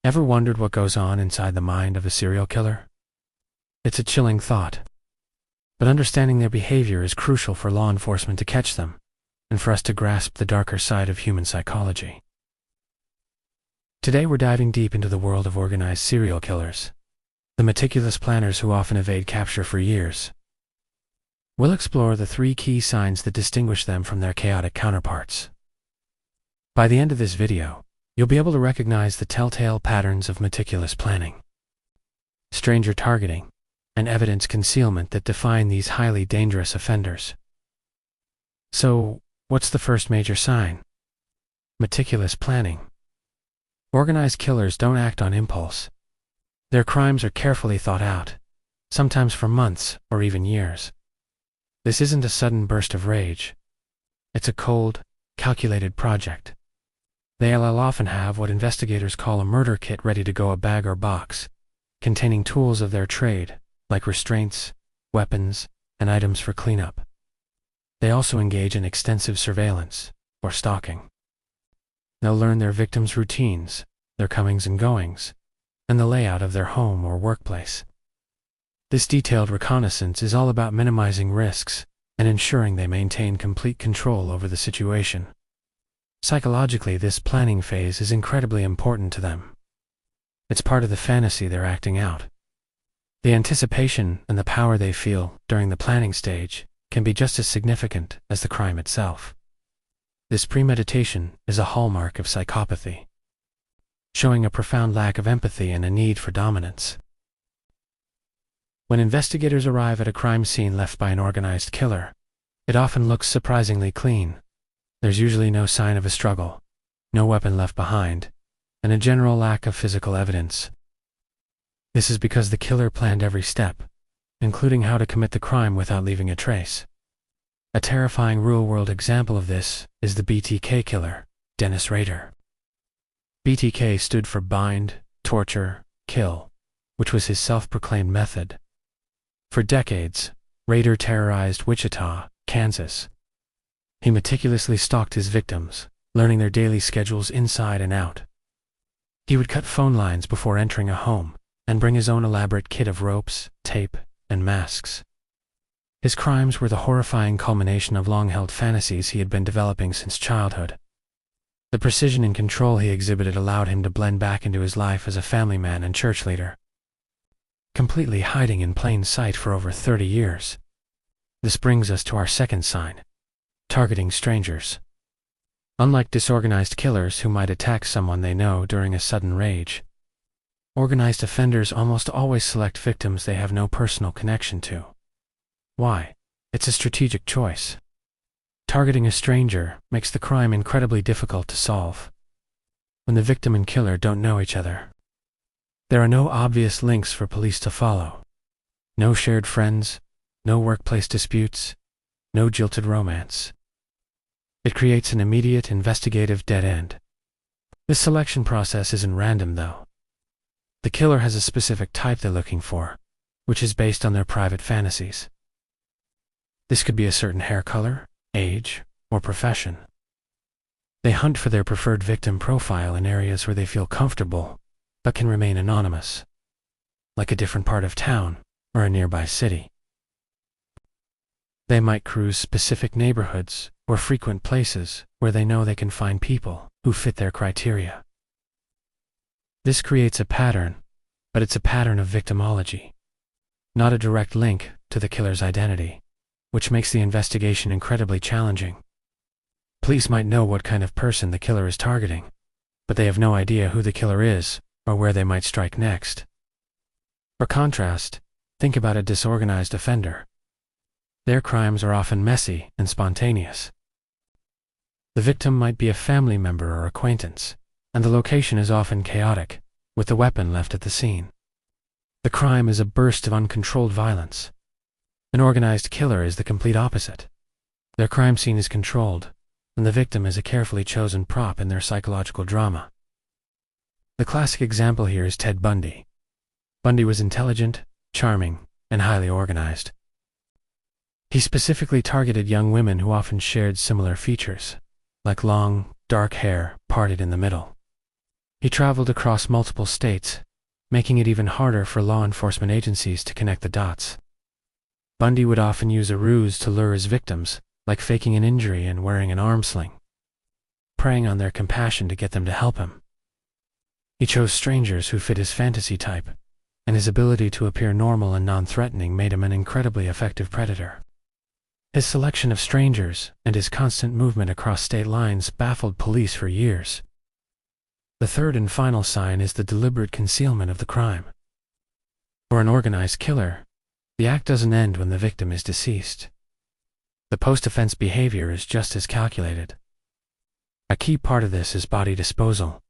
Ever wondered what goes on inside the mind of a serial killer? It's a chilling thought. But understanding their behavior is crucial for law enforcement to catch them, and for us to grasp the darker side of human psychology. Today we're diving deep into the world of organized serial killers, the meticulous planners who often evade capture for years. We'll explore the 3 key signs that distinguish them from their chaotic counterparts. By the end of this video, you'll be able to recognize the telltale patterns of meticulous planning, stranger targeting, and evidence concealment that define these highly dangerous offenders. So, what's the first major sign? Meticulous planning. Organized killers don't act on impulse. Their crimes are carefully thought out, sometimes for months or even years. This isn't a sudden burst of rage. It's a cold, calculated project. They'll often have what investigators call a murder kit ready to go, a bag or box, containing tools of their trade, like restraints, weapons, and items for cleanup. They also engage in extensive surveillance, or stalking. They'll learn their victims' routines, their comings and goings, and the layout of their home or workplace. This detailed reconnaissance is all about minimizing risks and ensuring they maintain complete control over the situation. Psychologically, this planning phase is incredibly important to them. It's part of the fantasy they're acting out. The anticipation and the power they feel during the planning stage can be just as significant as the crime itself. This premeditation is a hallmark of psychopathy, showing a profound lack of empathy and a need for dominance. When investigators arrive at a crime scene left by an organized killer, it often looks surprisingly clean. There's usually no sign of a struggle, no weapon left behind, and a general lack of physical evidence. This is because the killer planned every step, including how to commit the crime without leaving a trace. A terrifying real-world example of this is the BTK Killer, Dennis Rader. BTK stood for bind, torture, kill, which was his self-proclaimed method. For decades, Rader terrorized Wichita, Kansas. He meticulously stalked his victims, learning their daily schedules inside and out. He would cut phone lines before entering a home and bring his own elaborate kit of ropes, tape, and masks. His crimes were the horrifying culmination of long-held fantasies he had been developing since childhood. The precision and control he exhibited allowed him to blend back into his life as a family man and church leader, completely hiding in plain sight for over 30 years. This brings us to our second sign: targeting strangers. Unlike disorganized killers who might attack someone they know during a sudden rage, organized offenders almost always select victims they have no personal connection to. Why? It's a strategic choice. Targeting a stranger makes the crime incredibly difficult to solve. When the victim and killer don't know each other, there are no obvious links for police to follow. No shared friends, no workplace disputes, no jilted romance. It creates an immediate investigative dead end. This selection process isn't random, though. The killer has a specific type they're looking for, which is based on their private fantasies. This could be a certain hair color, age, or profession. They hunt for their preferred victim profile in areas where they feel comfortable, but can remain anonymous, like a different part of town or a nearby city. They might cruise specific neighborhoods or frequent places where they know they can find people who fit their criteria. This creates a pattern, but it's a pattern of victimology, not a direct link to the killer's identity, which makes the investigation incredibly challenging. Police might know what kind of person the killer is targeting, but they have no idea who the killer is or where they might strike next. For contrast, think about a disorganized offender. Their crimes are often messy and spontaneous. The victim might be a family member or acquaintance, and the location is often chaotic, with the weapon left at the scene. The crime is a burst of uncontrolled violence. An organized killer is the complete opposite. Their crime scene is controlled, and the victim is a carefully chosen prop in their psychological drama. The classic example here is Ted Bundy. Bundy was intelligent, charming, and highly organized. He specifically targeted young women who often shared similar features, like long, dark hair parted in the middle. He traveled across multiple states, making it even harder for law enforcement agencies to connect the dots. Bundy would often use a ruse to lure his victims, like faking an injury and wearing an arm sling, preying on their compassion to get them to help him. He chose strangers who fit his fantasy type, and his ability to appear normal and non-threatening made him an incredibly effective predator. His selection of strangers and his constant movement across state lines baffled police for years. The third and final sign is the deliberate concealment of the crime. For an organized killer, the act doesn't end when the victim is deceased. The post-offense behavior is just as calculated. A key part of this is body disposal.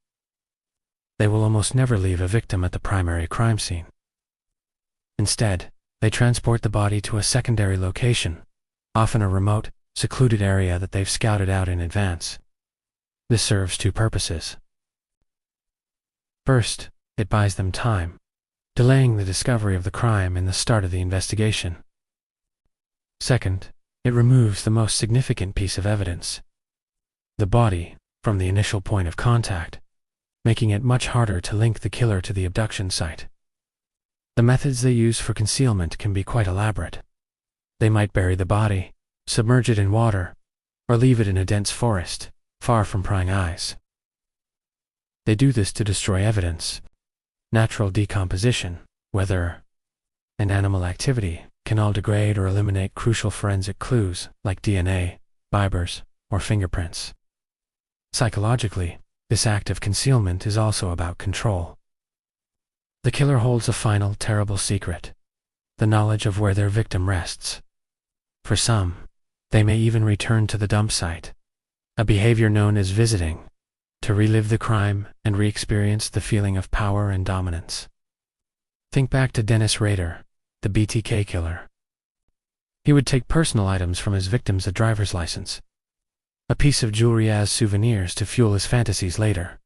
They will almost never leave a victim at the primary crime scene. Instead, they transport the body to a secondary location, often a remote, secluded area that they've scouted out in advance. This serves two purposes. First, it buys them time, delaying the discovery of the crime and the start of the investigation. Second, it removes the most significant piece of evidence, the body, from the initial point of contact, making it much harder to link the killer to the abduction site. The methods they use for concealment can be quite elaborate. They might bury the body, submerge it in water, or leave it in a dense forest, far from prying eyes. They do this to destroy evidence. Natural decomposition, weather, and animal activity can all degrade or eliminate crucial forensic clues like DNA, fibers, or fingerprints. Psychologically, this act of concealment is also about control. The killer holds a final, terrible secret, the knowledge of where their victim rests. For some, they may even return to the dump site, a behavior known as visiting, to relive the crime and re-experience the feeling of power and dominance. Think back to Dennis Rader, the BTK Killer. He would take personal items from his victims, a driver's license, a piece of jewelry as souvenirs to fuel his fantasies later.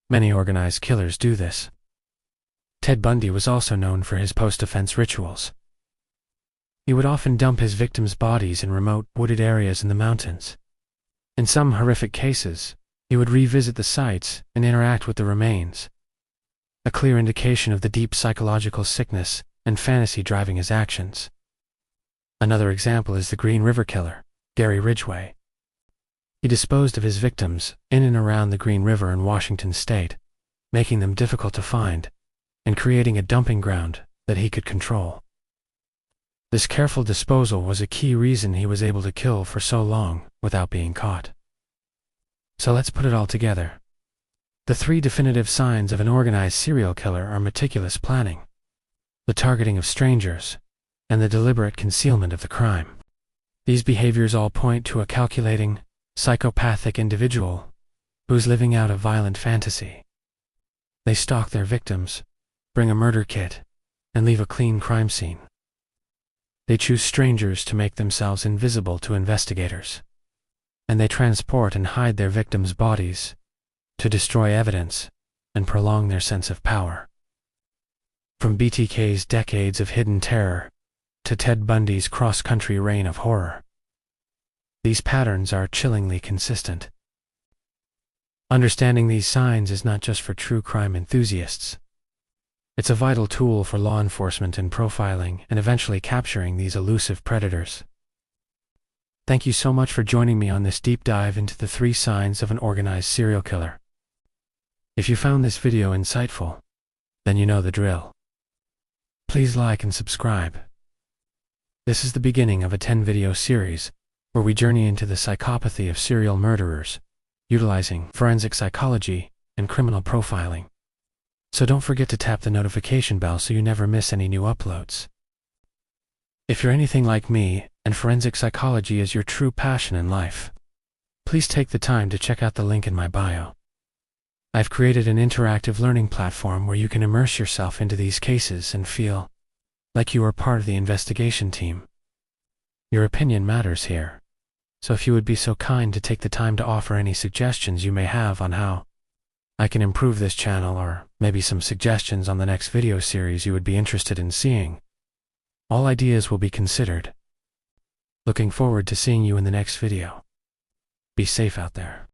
Many organized killers do this. Ted Bundy was also known for his post-offense rituals. He would often dump his victims' bodies in remote, wooded areas in the mountains. In some horrific cases, he would revisit the sites and interact with the remains, a clear indication of the deep psychological sickness and fantasy driving his actions. Another example is the Green River Killer, Gary Ridgway. He disposed of his victims in and around the Green River in Washington state, making them difficult to find and creating a dumping ground that he could control. This careful disposal was a key reason he was able to kill for so long without being caught. So let's put it all together. The three definitive signs of an organized serial killer are meticulous planning, the targeting of strangers, and the deliberate concealment of the crime. These behaviors all point to a calculating, psychopathic individual who's living out a violent fantasy. They stalk their victims, bring a murder kit, and leave a clean crime scene. They choose strangers to make themselves invisible to investigators, and they transport and hide their victims' bodies to destroy evidence and prolong their sense of power. From BTK's decades of hidden terror to Ted Bundy's cross-country reign of horror, these patterns are chillingly consistent. Understanding these signs is not just for true crime enthusiasts. It's a vital tool for law enforcement in profiling and eventually capturing these elusive predators. Thank you so much for joining me on this deep dive into the 3 signs of an organized serial killer. If you found this video insightful, then you know the drill. Please like and subscribe. This is the beginning of a 10-video series where we journey into the psychopathy of serial murderers, utilizing forensic psychology and criminal profiling. So don't forget to tap the notification bell so you never miss any new uploads. If you're anything like me, and forensic psychology is your true passion in life, please take the time to check out the link in my bio. I've created an interactive learning platform where you can immerse yourself into these cases and feel like you are part of the investigation team. Your opinion matters here, so if you would be so kind to take the time to offer any suggestions you may have on how I can improve this channel, or maybe some suggestions on the next video series you would be interested in seeing. All ideas will be considered. Looking forward to seeing you in the next video. Be safe out there.